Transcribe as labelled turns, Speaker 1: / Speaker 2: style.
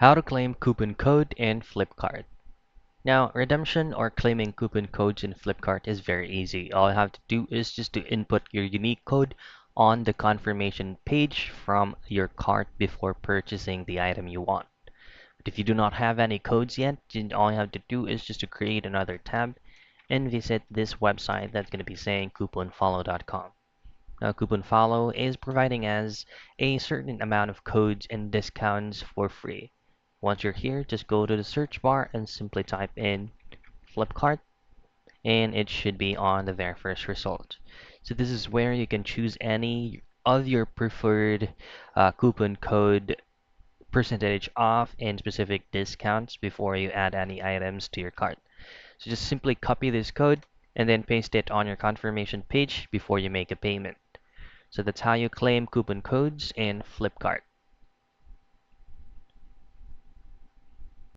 Speaker 1: How to claim coupon code in Flipkart. Now, redemption or claiming coupon codes in Flipkart is very easy. All you have to do is just to input your unique code on the confirmation page from your cart before purchasing the item you want. But if you do not have any codes yet, then all you have to do is just to create another tab and visit this website that's going to be saying couponfollow.com. Now, Coupon Follow is providing us a certain amount of codes and discounts for free. Once you're here, just go to the search bar and simply type in Flipkart, and it should be on the very first result. So this is where you can choose any of your preferred coupon code percentage off and specific discounts before you add any items to your cart. So just simply copy this code and then paste it on your confirmation page before you make a payment. So that's how you claim coupon codes in Flipkart.